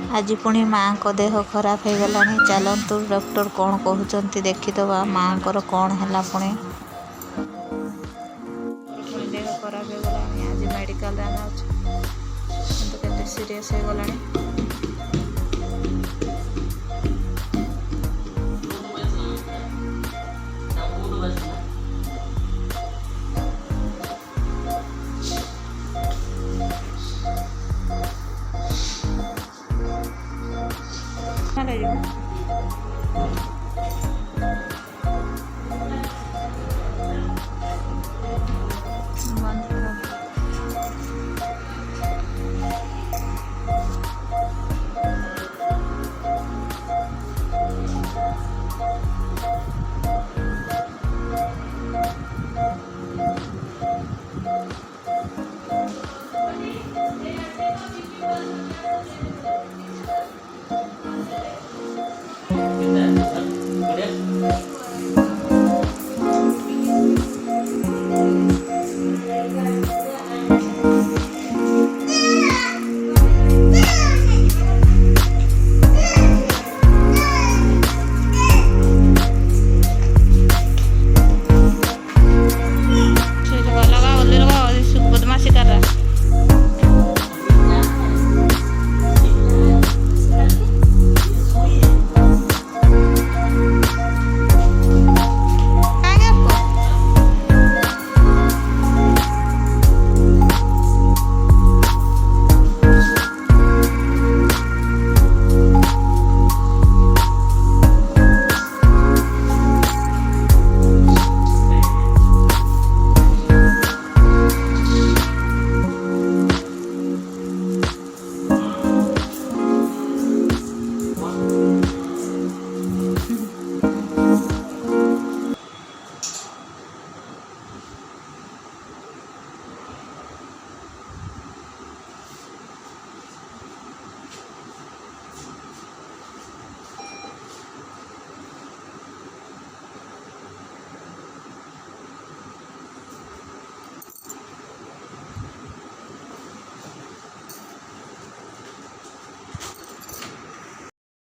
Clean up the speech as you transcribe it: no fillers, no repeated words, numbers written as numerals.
आज पुणी माँ को देह खराब हो गला। चलतु डॉक्टर कौन कहते देखीदबा माँ को कौन है पुणी देह खराब हो गला। आज मेडिकल केते सीरियस हो गला। Hello.